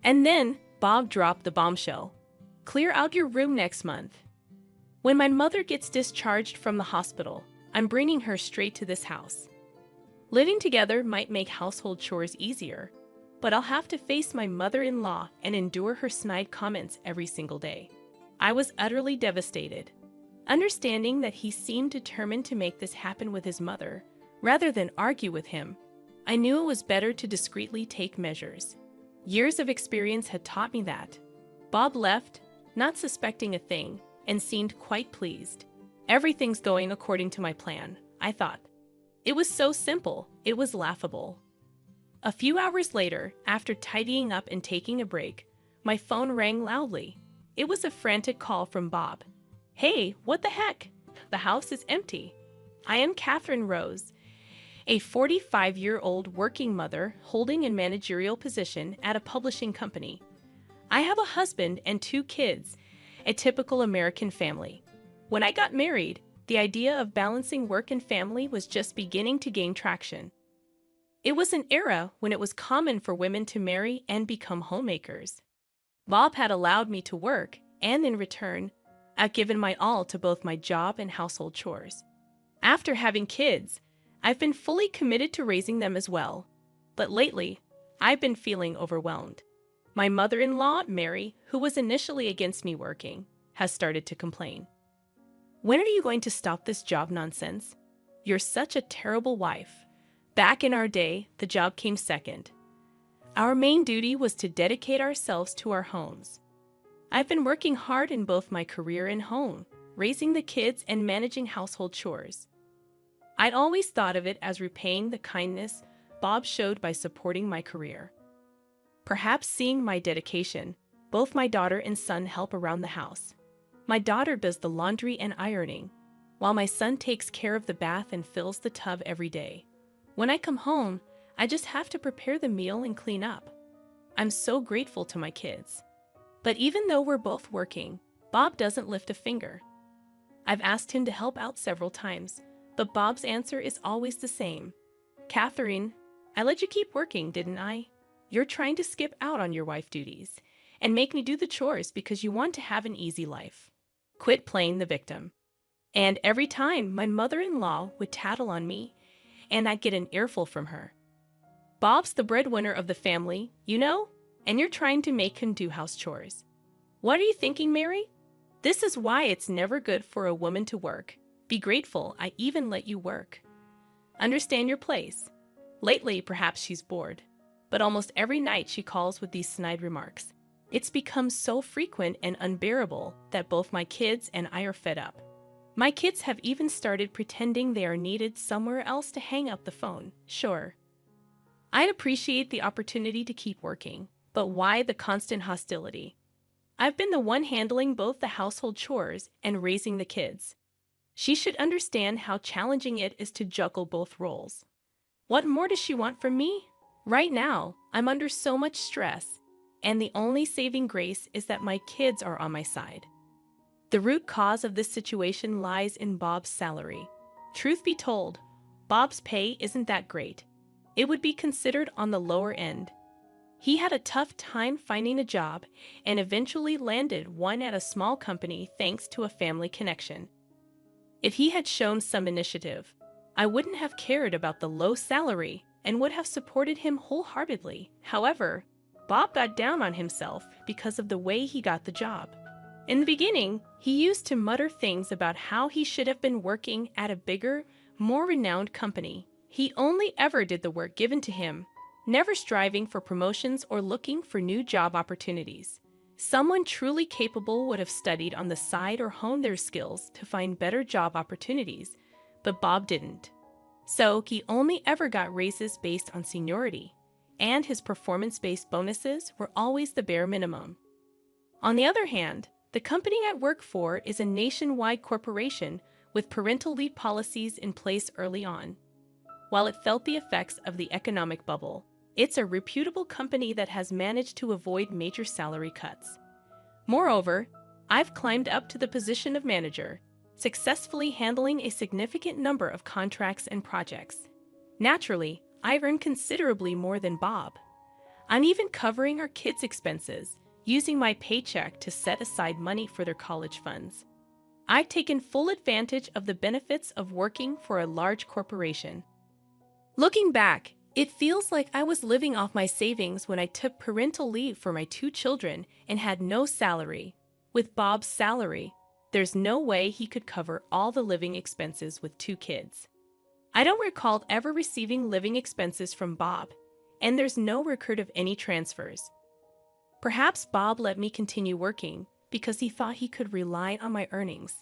And then Bob dropped the bombshell. Clear out your room next month. When my mother gets discharged from the hospital, I'm bringing her straight to this house. Living together might make household chores easier, but I'll have to face my mother-in-law and endure her snide comments every single day. I was utterly devastated. Understanding that he seemed determined to make this happen with his mother, rather than argue with him, I knew it was better to discreetly take measures. Years of experience had taught me that. Bob left, not suspecting a thing, and seemed quite pleased. Everything's going according to my plan, I thought. It was so simple, it was laughable. A few hours later, after tidying up and taking a break, my phone rang loudly. It was a frantic call from Bob. Hey, what the heck? The house is empty. I am Catherine Rose, a 45-year-old working mother holding a managerial position at a publishing company. I have a husband and 2 kids, a typical American family. When I got married, the idea of balancing work and family was just beginning to gain traction. It was an era when it was common for women to marry and become homemakers. Bob had allowed me to work, and in return, I've given my all to both my job and household chores. After having kids, I've been fully committed to raising them as well. But lately, I've been feeling overwhelmed. My mother-in-law, Mary, who was initially against me working, has started to complain. When are you going to stop this job nonsense? You're such a terrible wife. Back in our day, the job came second. Our main duty was to dedicate ourselves to our homes. I've been working hard in both my career and home, raising the kids and managing household chores. I'd always thought of it as repaying the kindness Bob showed by supporting my career. Perhaps seeing my dedication, both my daughter and son help around the house. My daughter does the laundry and ironing, while my son takes care of the bath and fills the tub every day. When I come home, I just have to prepare the meal and clean up. I'm so grateful to my kids. But even though we're both working, Bob doesn't lift a finger. I've asked him to help out several times, but Bob's answer is always the same. Catherine, I let you keep working, didn't I? You're trying to skip out on your wife duties and make me do the chores because you want to have an easy life. Quit playing the victim. And every time my mother-in-law would tattle on me, and I'd get an earful from her. Bob's the breadwinner of the family, you know, and you're trying to make him do house chores. What are you thinking, Mary? This is why it's never good for a woman to work. Be grateful I even let you work. Understand your place. Lately, perhaps she's bored, but almost every night she calls with these snide remarks. It's become so frequent and unbearable that both my kids and I are fed up. My kids have even started pretending they are needed somewhere else to hang up the phone. Sure, I'd appreciate the opportunity to keep working, but why the constant hostility? I've been the one handling both the household chores and raising the kids. She should understand how challenging it is to juggle both roles. What more does she want from me? Right now, I'm under so much stress, and the only saving grace is that my kids are on my side. The root cause of this situation lies in Bob's salary. Truth be told, Bob's pay isn't that great. It would be considered on the lower end. He had a tough time finding a job and eventually landed one at a small company thanks to a family connection. If he had shown some initiative, I wouldn't have cared about the low salary and would have supported him wholeheartedly. However, Bob got down on himself because of the way he got the job. In the beginning, he used to mutter things about how he should have been working at a bigger, more renowned company. He only ever did the work given to him, never striving for promotions or looking for new job opportunities. Someone truly capable would have studied on the side or honed their skills to find better job opportunities, but Bob didn't. So he only ever got raises based on seniority, and his performance-based bonuses were always the bare minimum. On the other hand, the company I work for is a nationwide corporation with parental leave policies in place early on. While it felt the effects of the economic bubble, it's a reputable company that has managed to avoid major salary cuts. Moreover, I've climbed up to the position of manager, successfully handling a significant number of contracts and projects. Naturally, I've earned considerably more than Bob. I'm even covering our kids' expenses, using my paycheck to set aside money for their college funds. I've taken full advantage of the benefits of working for a large corporation. Looking back, it feels like I was living off my savings when I took parental leave for my two children and had no salary. With Bob's salary, there's no way he could cover all the living expenses with two kids. I don't recall ever receiving living expenses from Bob, and there's no record of any transfers. Perhaps Bob let me continue working because he thought he could rely on my earnings.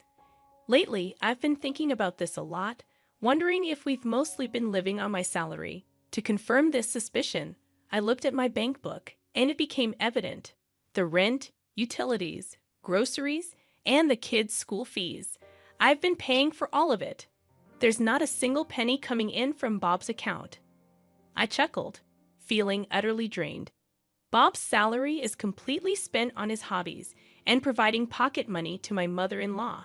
Lately, I've been thinking about this a lot, wondering if we've mostly been living on my salary. To confirm this suspicion, I looked at my bank book, and it became evident. The rent, utilities, groceries, and the kids' school fees. I've been paying for all of it. There's not a single penny coming in from Bob's account. I chuckled, feeling utterly drained. Bob's salary is completely spent on his hobbies and providing pocket money to my mother-in-law.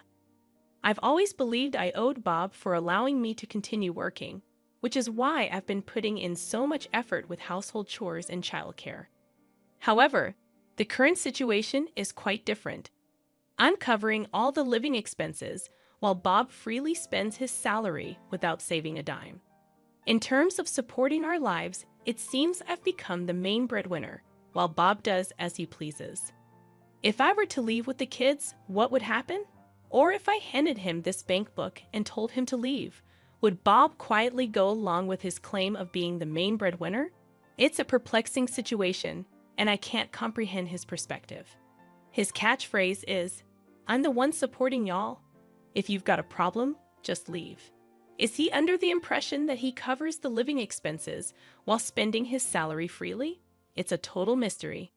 I've always believed I owed Bob for allowing me to continue working, which is why I've been putting in so much effort with household chores and childcare. However, the current situation is quite different. I'm covering all the living expenses while Bob freely spends his salary without saving a dime. In terms of supporting our lives, it seems I've become the main breadwinner, while Bob does as he pleases. If I were to leave with the kids, what would happen? Or if I handed him this bank book and told him to leave, would Bob quietly go along with his claim of being the main breadwinner? It's a perplexing situation, and I can't comprehend his perspective. His catchphrase is, "I'm the one supporting y'all. If you've got a problem, just leave." Is he under the impression that he covers the living expenses while spending his salary freely? It's a total mystery.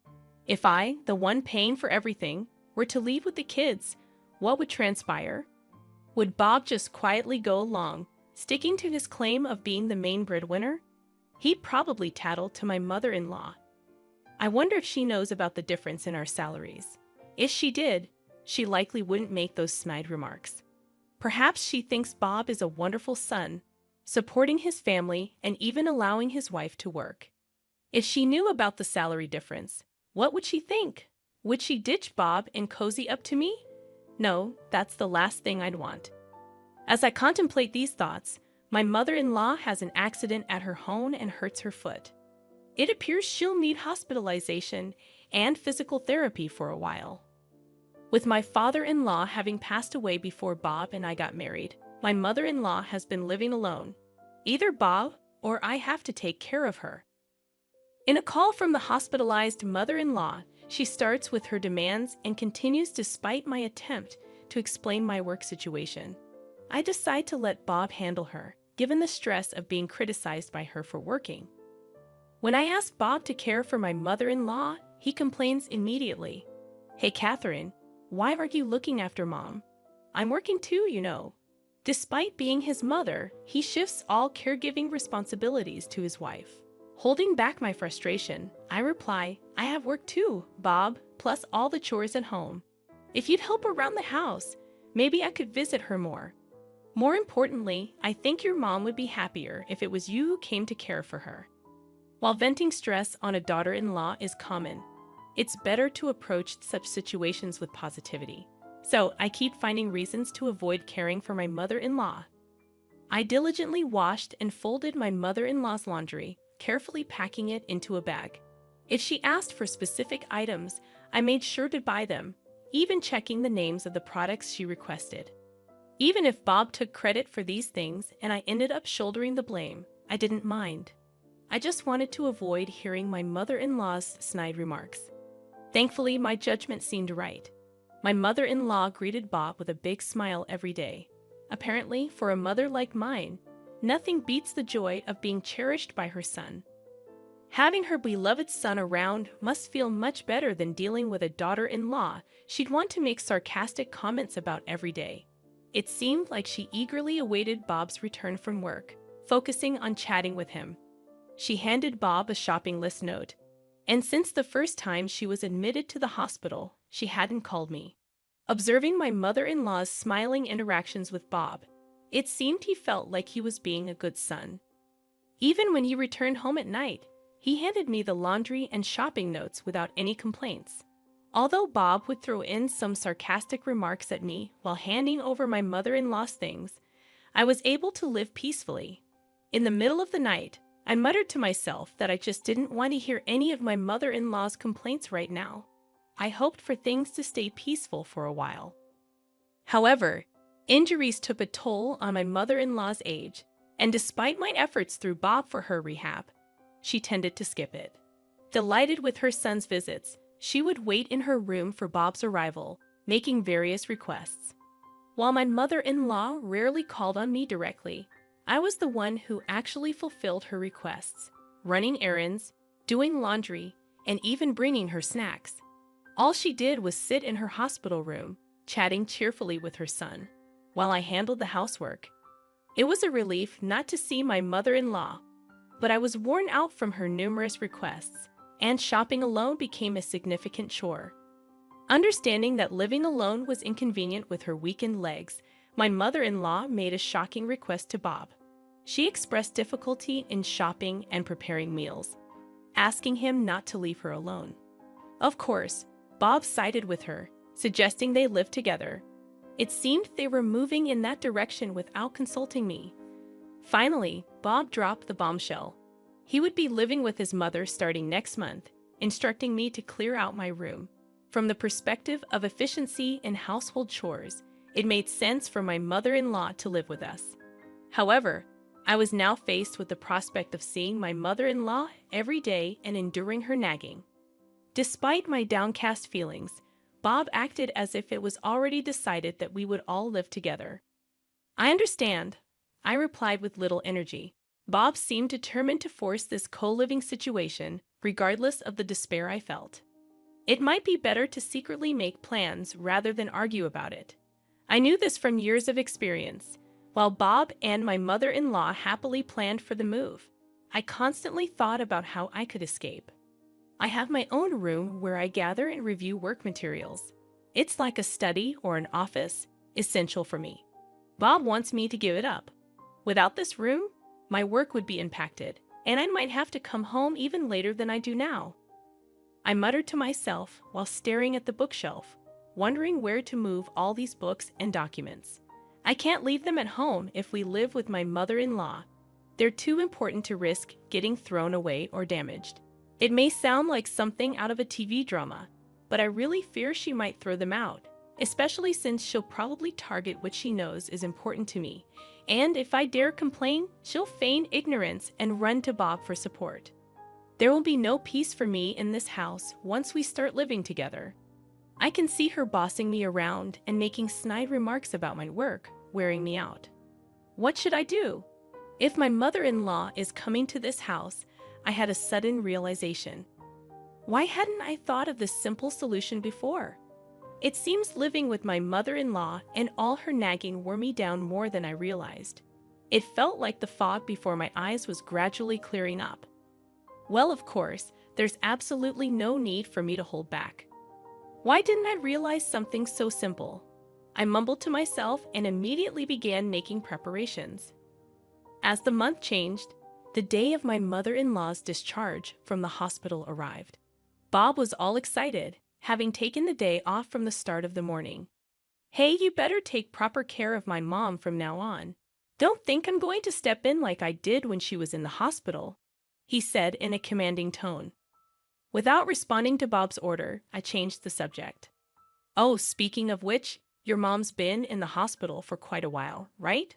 If I, the one paying for everything, were to leave with the kids, what would transpire? Would Bob just quietly go along, sticking to his claim of being the main breadwinner? He'd probably tattle to my mother-in-law. I wonder if she knows about the difference in our salaries. If she did, she likely wouldn't make those snide remarks. Perhaps she thinks Bob is a wonderful son, supporting his family and even allowing his wife to work. If she knew about the salary difference, what would she think? Would she ditch Bob and cozy up to me? No, that's the last thing I'd want. As I contemplate these thoughts, my mother-in-law has an accident at her home and hurts her foot. It appears she'll need hospitalization and physical therapy for a while. With my father-in-law having passed away before Bob and I got married, my mother-in-law has been living alone. Either Bob or I have to take care of her. In a call from the hospitalized mother-in-law, she starts with her demands and continues despite my attempt to explain my work situation. I decide to let Bob handle her, given the stress of being criticized by her for working. When I ask Bob to care for my mother-in-law, he complains immediately. "Hey, Catherine, why aren't you looking after Mom? I'm working too, you know." Despite being his mother, he shifts all caregiving responsibilities to his wife. Holding back my frustration, I reply, "I have work too, Bob, plus all the chores at home. If you'd help around the house, maybe I could visit her more. More importantly, I think your mom would be happier if it was you who came to care for her." While venting stress on a daughter-in-law is common, it's better to approach such situations with positivity. So I keep finding reasons to avoid caring for my mother-in-law. I diligently washed and folded my mother-in-law's laundry, carefully packing it into a bag. If she asked for specific items, I made sure to buy them, even checking the names of the products she requested. Even if Bob took credit for these things and I ended up shouldering the blame, I didn't mind. I just wanted to avoid hearing my mother-in-law's snide remarks. Thankfully, my judgment seemed right. My mother-in-law greeted Bob with a big smile every day. Apparently, for a mother like mine, nothing beats the joy of being cherished by her son. Having her beloved son around must feel much better than dealing with a daughter-in-law she'd want to make sarcastic comments about every day. It seemed like she eagerly awaited Bob's return from work, focusing on chatting with him. She handed Bob a shopping list note, and since the first time she was admitted to the hospital, she hadn't called me. Observing my mother-in-law's smiling interactions with Bob, it seemed he felt like he was being a good son. Even when he returned home at night, He handed me the laundry and shopping notes without any complaints. Although Bob would throw in some sarcastic remarks at me while handing over my mother-in-law's things, I was able to live peacefully. In the middle of the night, I muttered to myself that I just didn't want to hear any of my mother-in-law's complaints right now. I hoped for things to stay peaceful for a while. However, injuries took a toll on my mother-in-law's age, and despite my efforts through Bob for her rehab, she tended to skip it. Delighted with her son's visits, she would wait in her room for Bob's arrival, making various requests. While my mother-in-law rarely called on me directly, I was the one who actually fulfilled her requests, running errands, doing laundry, and even bringing her snacks. All she did was sit in her hospital room, chatting cheerfully with her son, while I handled the housework. It was a relief not to see my mother-in-law, but I was worn out from her numerous requests, and shopping alone became a significant chore. Understanding that living alone was inconvenient with her weakened legs, my mother-in-law made a shocking request to Bob. She expressed difficulty in shopping and preparing meals, asking him not to leave her alone. Of course, Bob sided with her, suggesting they live together. It seemed they were moving in that direction without consulting me. Finally, Bob dropped the bombshell. He would be living with his mother starting next month, instructing me to clear out my room. From the perspective of efficiency in household chores, it made sense for my mother-in-law to live with us. However, I was now faced with the prospect of seeing my mother-in-law every day and enduring her nagging. Despite my downcast feelings, Bob acted as if it was already decided that we would all live together. "I understand," I replied with little energy. Bob seemed determined to force this co-living situation, regardless of the despair I felt. It might be better to secretly make plans rather than argue about it. I knew this from years of experience. While Bob and my mother-in-law happily planned for the move, I constantly thought about how I could escape. I have my own room where I gather and review work materials. It's like a study or an office, essential for me. Bob wants me to give it up. Without this room, my work would be impacted, and I might have to come home even later than I do now. I muttered to myself while staring at the bookshelf, wondering where to move all these books and documents. I can't leave them at home if we live with my mother-in-law. They're too important to risk getting thrown away or damaged. It may sound like something out of a TV drama, but I really fear she might throw them out, especially since she'll probably target what she knows is important to me. And if I dare complain, she'll feign ignorance and run to Bob for support. There will be no peace for me in this house once we start living together. I can see her bossing me around and making snide remarks about my work, wearing me out. What should I do? If my mother-in-law is coming to this house, I had a sudden realization. Why hadn't I thought of this simple solution before? It seems living with my mother-in-law and all her nagging wore me down more than I realized. It felt like the fog before my eyes was gradually clearing up. Well, of course, there's absolutely no need for me to hold back. Why didn't I realize something so simple? I mumbled to myself and immediately began making preparations. As the month changed, the day of my mother-in-law's discharge from the hospital arrived. Bob was all excited, having taken the day off from the start of the morning. "Hey, you better take proper care of my mom from now on. Don't think I'm going to step in like I did when she was in the hospital," he said in a commanding tone. Without responding to Bob's order, I changed the subject. "Oh, speaking of which, your mom's been in the hospital for quite a while, right?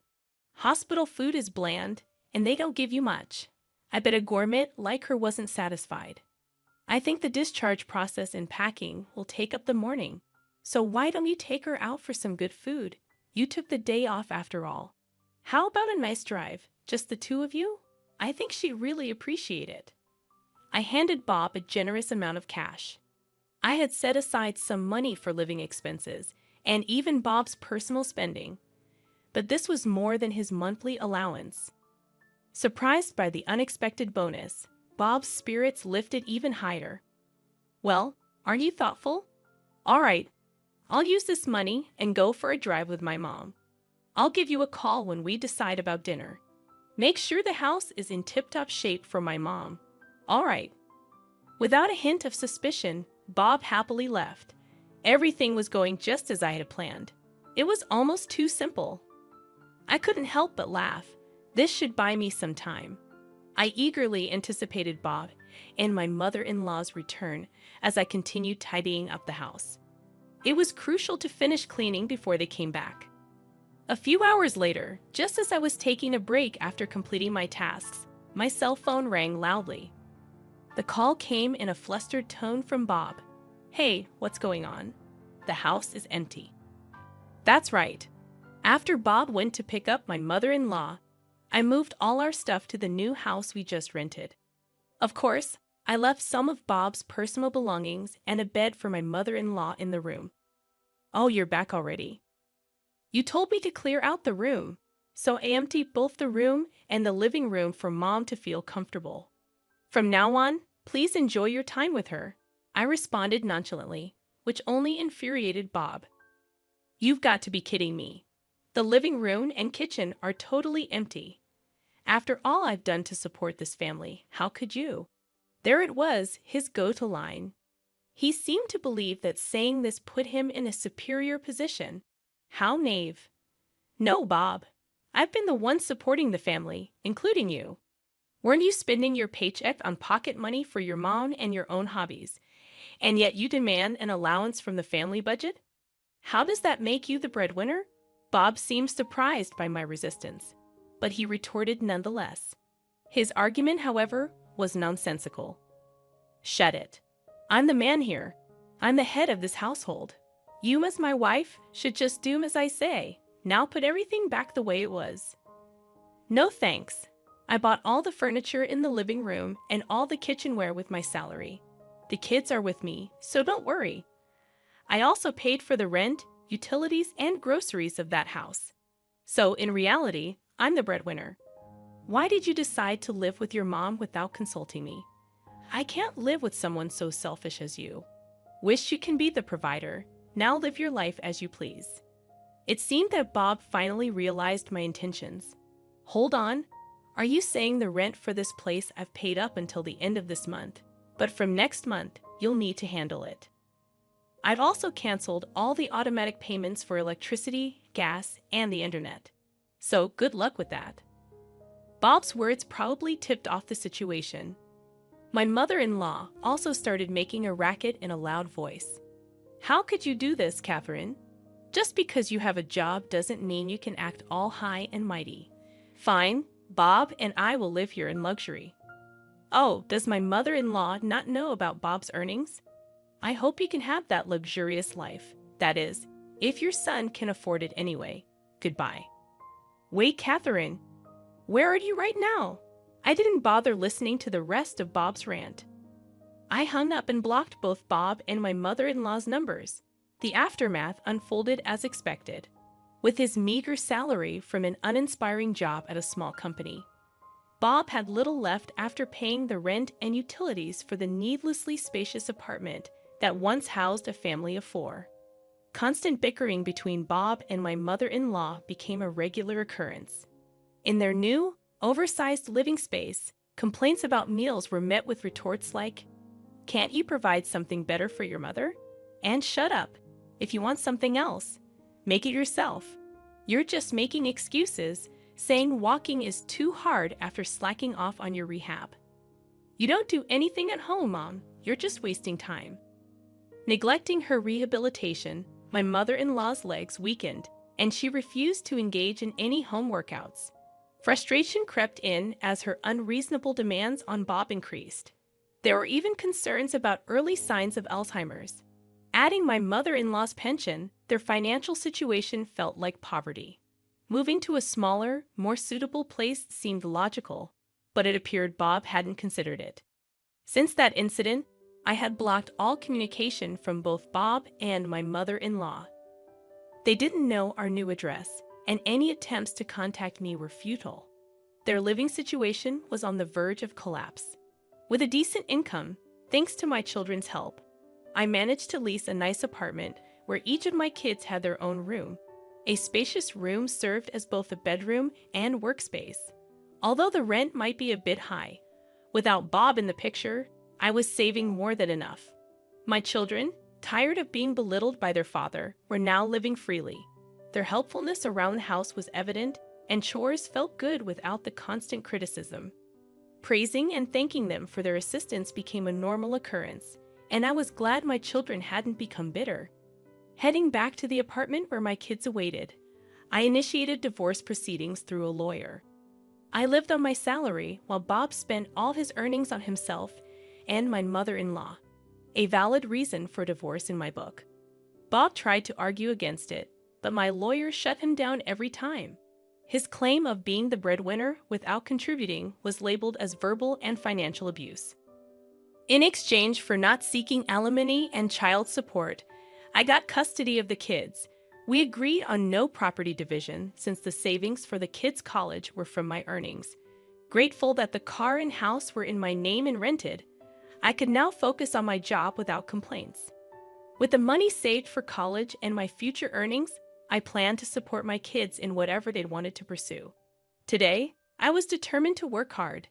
Hospital food is bland, and they don't give you much. I bet a gourmet like her wasn't satisfied. I think the discharge process and packing will take up the morning. So why don't you take her out for some good food? You took the day off after all. How about a nice drive, just the two of you? I think she'd really appreciate it." I handed Bob a generous amount of cash. I had set aside some money for living expenses and even Bob's personal spending, but this was more than his monthly allowance. Surprised by the unexpected bonus, Bob's spirits lifted even higher. "Well, aren't you thoughtful? All right, I'll use this money and go for a drive with my mom. I'll give you a call when we decide about dinner. Make sure the house is in tip-top shape for my mom. All right. Without a hint of suspicion, Bob happily left. Everything was going just as I had planned. It was almost too simple. I couldn't help but laugh. This should buy me some time. I eagerly anticipated Bob and my mother-in-law's return as I continued tidying up the house. It was crucial to finish cleaning before they came back. A few hours later, just as I was taking a break after completing my tasks, my cell phone rang loudly. The call came in a flustered tone from Bob. "Hey, what's going on? The house is empty." That's right. After Bob went to pick up my mother-in-law, I moved all our stuff to the new house we just rented. Of course, I left some of Bob's personal belongings and a bed for my mother-in-law in the room. "Oh, you're back already. You told me to clear out the room, so I emptied both the room and the living room for Mom to feel comfortable. From now on, please enjoy your time with her," I responded nonchalantly, which only infuriated Bob. "You've got to be kidding me. The living room and kitchen are totally empty. After all I've done to support this family, how could you?" There it was, his go-to line. He seemed to believe that saying this put him in a superior position. How naive. "No, Bob. I've been the one supporting the family, including you. Weren't you spending your paycheck on pocket money for your mom and your own hobbies, and yet you demand an allowance from the family budget? How does that make you the breadwinner?" Bob seemed surprised by my resistance, but he retorted nonetheless. His argument, however, was nonsensical. "Shut it. I'm the man here. I'm the head of this household. You, as my wife, should just do as I say. Now put everything back the way it was." "No thanks. I bought all the furniture in the living room and all the kitchenware with my salary. The kids are with me, so don't worry. I also paid for the rent, utilities, and groceries of that house. So, in reality, I'm the breadwinner. Why did you decide to live with your mom without consulting me? I can't live with someone so selfish as you. Wish you can be the provider. Now live your life as you please." It seemed that Bob finally realized my intentions. "Hold on. Are you saying the rent for this place I've paid up until the end of this month, but from next month, you'll need to handle it? I've also canceled all the automatic payments for electricity, gas, and the internet. So good luck with that." Bob's words probably tipped off the situation. My mother-in-law also started making a racket in a loud voice. "How could you do this, Catherine? Just because you have a job doesn't mean you can act all high and mighty. Fine, Bob and I will live here in luxury." Oh, does my mother-in-law not know about Bob's earnings? I hope you can have that luxurious life. That is, if your son can afford it anyway. Goodbye. Wait, Catherine. Where are you right now? I didn't bother listening to the rest of Bob's rant. I hung up and blocked both Bob and my mother-in-law's numbers. The aftermath unfolded as expected. With his meager salary from an uninspiring job at a small company, Bob had little left after paying the rent and utilities for the needlessly spacious apartment that once housed a family of 4. Constant bickering between Bob and my mother-in-law became a regular occurrence. In their new, oversized living space, complaints about meals were met with retorts like, "Can't you provide something better for your mother? And shut up. If you want something else, make it yourself. You're just making excuses, saying walking is too hard after slacking off on your rehab. You don't do anything at home, Mom. You're just wasting time." Neglecting her rehabilitation, my mother-in-law's legs weakened, and she refused to engage in any home workouts. Frustration crept in as her unreasonable demands on Bob increased. There were even concerns about early signs of Alzheimer's. Adding my mother-in-law's pension, their financial situation felt like poverty. Moving to a smaller, more suitable place seemed logical, but it appeared Bob hadn't considered it. Since that incident, I had blocked all communication from both Bob and my mother-in-law. They didn't know our new address, and any attempts to contact me were futile. Their living situation was on the verge of collapse. With a decent income, thanks to my children's help, I managed to lease a nice apartment where each of my kids had their own room. A spacious room served as both a bedroom and workspace. Although the rent might be a bit high, Without Bob in the picture, I was saving more than enough. My children, tired of being belittled by their father, were now living freely. Their helpfulness around the house was evident, and chores felt good without the constant criticism. Praising and thanking them for their assistance became a normal occurrence, and I was glad my children hadn't become bitter. Heading back to the apartment where my kids awaited, I initiated divorce proceedings through a lawyer. I lived on my salary while Bob spent all his earnings on himself and my mother-in-law, a valid reason for divorce in my book. Bob tried to argue against it, but my lawyer shut him down every time. His claim of being the breadwinner without contributing was labeled as verbal and financial abuse. In exchange for not seeking alimony and child support, I got custody of the kids. We agreed on no property division since the savings for the kids' college were from my earnings. Grateful that the car and house were in my name and rented, I could now focus on my job without complaints. With the money saved for college and my future earnings, I planned to support my kids in whatever they wanted to pursue. Today, I was determined to work hard,